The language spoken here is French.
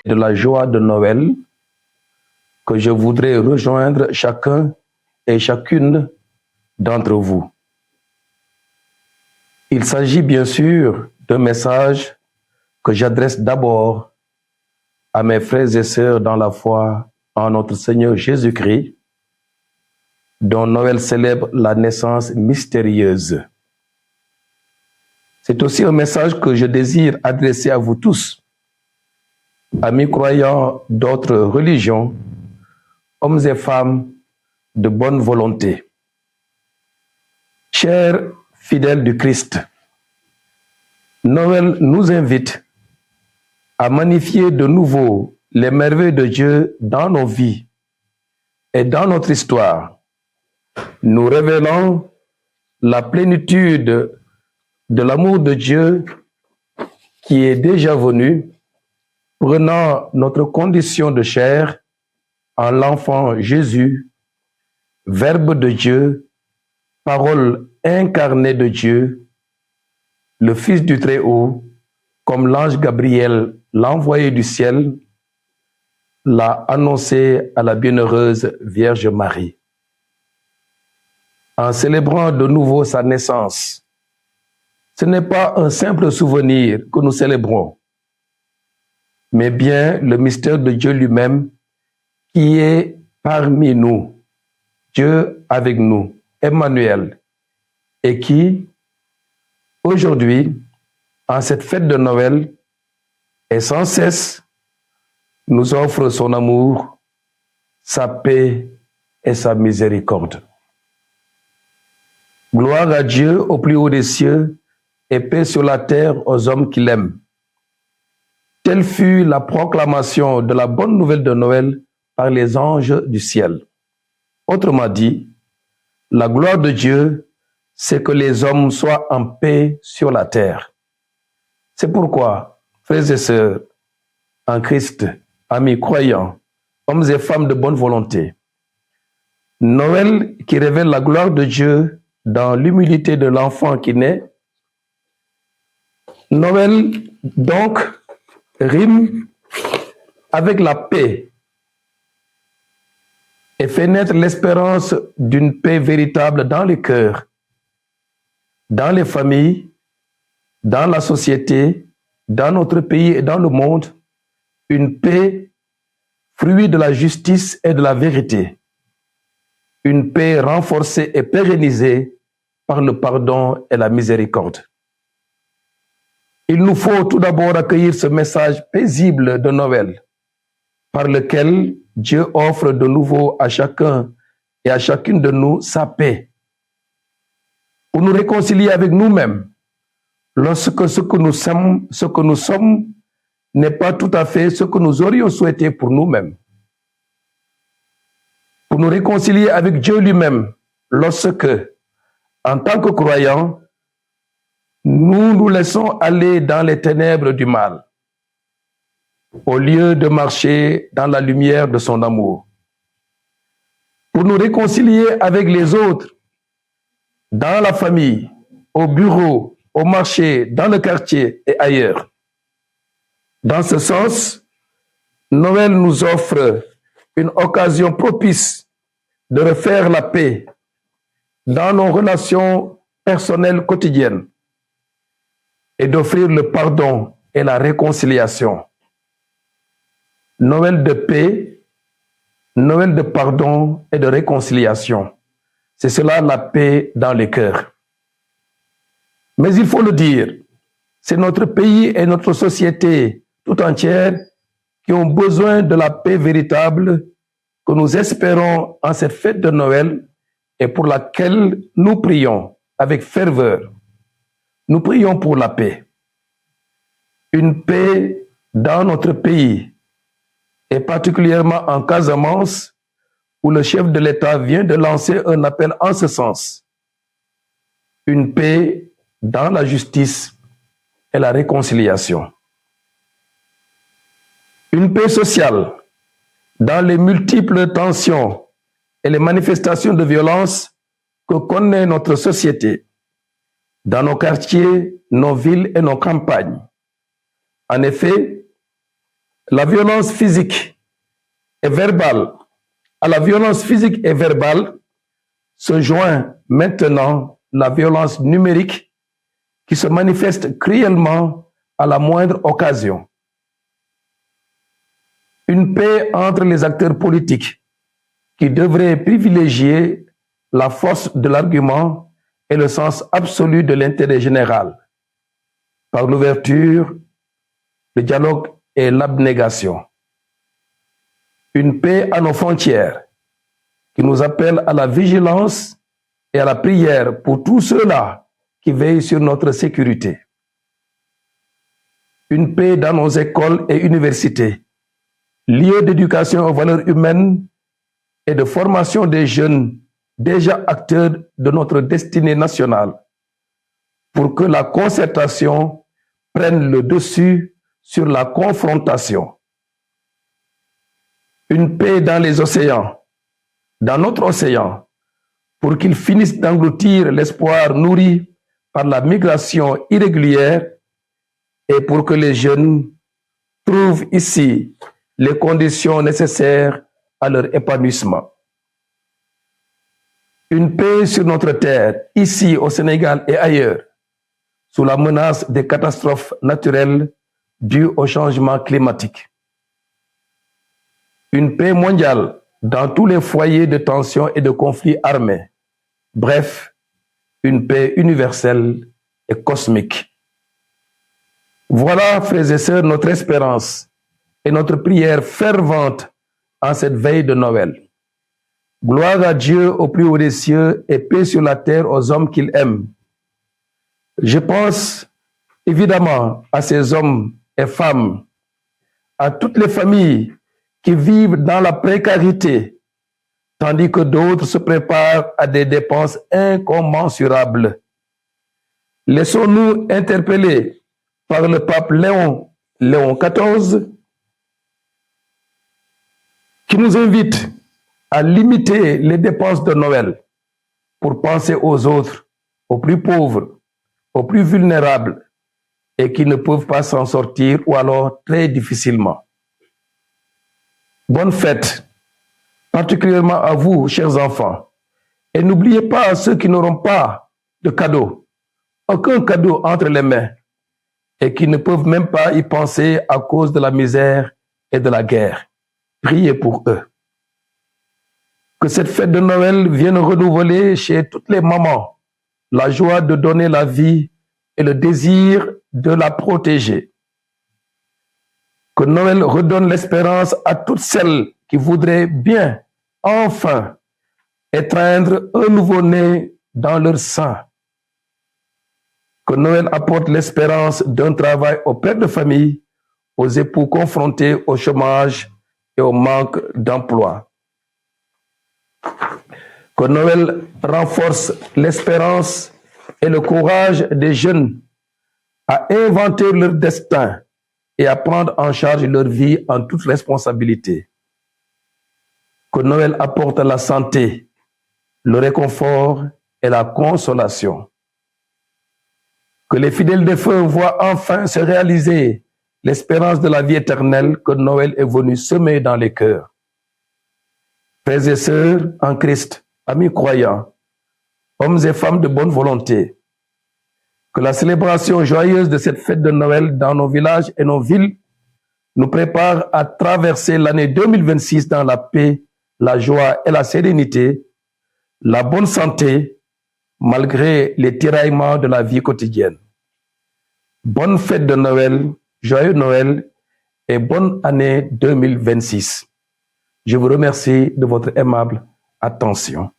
de la joie de Noël que je voudrais rejoindre chacun et chacune d'entre vous. Il s'agit bien sûr d'un message que j'adresse d'abord à mes frères et sœurs dans la foi en notre Seigneur Jésus-Christ, dont Noël célèbre la naissance mystérieuse. C'est aussi un message que je désire adresser à vous tous, amis croyants d'autres religions, hommes et femmes de bonne volonté. Chers fidèles du Christ, Noël nous invite à magnifier de nouveau les merveilles de Dieu dans nos vies et dans notre histoire, nous révélant la plénitude de l'amour de Dieu qui est déjà venu, prenant notre condition de chair en l'enfant Jésus, Verbe de Dieu, parole incarnée de Dieu, le Fils du Très-Haut, comme l'ange Gabriel, l'envoyé du ciel, l'a annoncé à la bienheureuse Vierge Marie. En célébrant de nouveau sa naissance, ce n'est pas un simple souvenir que nous célébrons, mais bien le mystère de Dieu lui-même qui est parmi nous, Dieu avec nous, Emmanuel, et qui, aujourd'hui, en cette fête de Noël, et sans cesse, nous offre son amour, sa paix et sa miséricorde. Gloire à Dieu au plus haut des cieux et paix sur la terre aux hommes qui l'aiment. Telle fut la proclamation de la bonne nouvelle de Noël par les anges du ciel. Autrement dit, la gloire de Dieu, c'est que les hommes soient en paix sur la terre. C'est pourquoi, frères et sœurs, en Christ, amis croyants, hommes et femmes de bonne volonté, Noël qui révèle la gloire de Dieu dans l'humilité de l'enfant qui naît, Noël, donc, rime avec la paix et fait naître l'espérance d'une paix véritable dans les cœurs, dans les familles, dans la société, dans notre pays et dans le monde, une paix fruit de la justice et de la vérité, une paix renforcée et pérennisée par le pardon et la miséricorde. Il nous faut tout d'abord accueillir ce message paisible de Noël, par lequel Dieu offre de nouveau à chacun et à chacune de nous sa paix, pour nous réconcilier avec nous-mêmes, lorsque ce que nous sommes n'est pas tout à fait ce que nous aurions souhaité pour nous-mêmes, pour nous réconcilier avec Dieu lui-même, lorsque, en tant que croyants, nous nous laissons aller dans les ténèbres du mal, au lieu de marcher dans la lumière de son amour. Pour nous réconcilier avec les autres, dans la famille, au bureau, au marché, dans le quartier et ailleurs. Dans ce sens, Noël nous offre une occasion propice de refaire la paix dans nos relations personnelles quotidiennes et d'offrir le pardon et la réconciliation. Noël de paix, Noël de pardon et de réconciliation. C'est cela la paix dans les cœurs. Mais il faut le dire, c'est notre pays et notre société tout entière qui ont besoin de la paix véritable que nous espérons en cette fête de Noël et pour laquelle nous prions avec ferveur. Nous prions pour la paix. Une paix dans notre pays et particulièrement en Casamance où le chef de l'État vient de lancer un appel en ce sens. Une paix dans la justice et la réconciliation. Une paix sociale dans les multiples tensions et les manifestations de violence que connaît notre société, dans nos quartiers, nos villes et nos campagnes. En effet, La violence physique et verbale. À la violence physique et verbale se joint maintenant la violence numérique qui se manifeste cruellement à la moindre occasion. Une paix entre les acteurs politiques qui devraient privilégier la force de l'argument et le sens absolu de l'intérêt général par l'ouverture, le dialogue et l'abnégation. Une paix à nos frontières qui nous appelle à la vigilance et à la prière pour tous ceux-là qui veillent sur notre sécurité. Une paix dans nos écoles et universités, lieux d'éducation aux valeurs humaines et de formation des jeunes déjà acteurs de notre destinée nationale, pour que la concertation prenne le dessus sur la confrontation. Une paix dans les océans, dans notre océan, pour qu'il finisse d'engloutir l'espoir nourri par la migration irrégulière et pour que les jeunes trouvent ici les conditions nécessaires à leur épanouissement. Une paix sur notre terre, ici au Sénégal et ailleurs, sous la menace des catastrophes naturelles dues au changement climatique. Une paix mondiale dans tous les foyers de tensions et de conflits armés. Bref, une paix universelle et cosmique. Voilà, frères et sœurs, notre espérance et notre prière fervente en cette veille de Noël. Gloire à Dieu au plus haut des cieux et paix sur la terre aux hommes qu'il aime. Je pense évidemment à ces hommes et femmes, à toutes les familles qui vivent dans la précarité, tandis que d'autres se préparent à des dépenses incommensurables. Laissons-nous interpeller par le pape Léon XIV, qui nous invite à limiter les dépenses de Noël pour penser aux autres, aux plus pauvres, aux plus vulnérables et qui ne peuvent pas s'en sortir ou alors très difficilement. Bonne fête, particulièrement à vous, chers enfants. Et n'oubliez pas ceux qui n'auront pas de cadeaux, aucun cadeau entre les mains et qui ne peuvent même pas y penser à cause de la misère et de la guerre. Priez pour eux. Que cette fête de Noël vienne renouveler chez toutes les mamans la joie de donner la vie et le désir de la protéger. Que Noël redonne l'espérance à toutes celles qui voudraient bien, enfin, étreindre un nouveau-né dans leur sein. Que Noël apporte l'espérance d'un travail aux pères de famille, aux époux confrontés au chômage et au manque d'emploi. Que Noël renforce l'espérance et le courage des jeunes à inventer leur destin et à prendre en charge leur vie en toute responsabilité. Que Noël apporte la santé, le réconfort et la consolation. Que les fidèles défunts voient enfin se réaliser l'espérance de la vie éternelle que Noël est venu semer dans les cœurs. Frères et sœurs en Christ, amis croyants, hommes et femmes de bonne volonté, que la célébration joyeuse de cette fête de Noël dans nos villages et nos villes nous prépare à traverser l'année 2026 dans la paix, la joie et la sérénité, la bonne santé, malgré les tiraillements de la vie quotidienne. Bonne fête de Noël, joyeux Noël et bonne année 2026. Je vous remercie de votre aimable attention.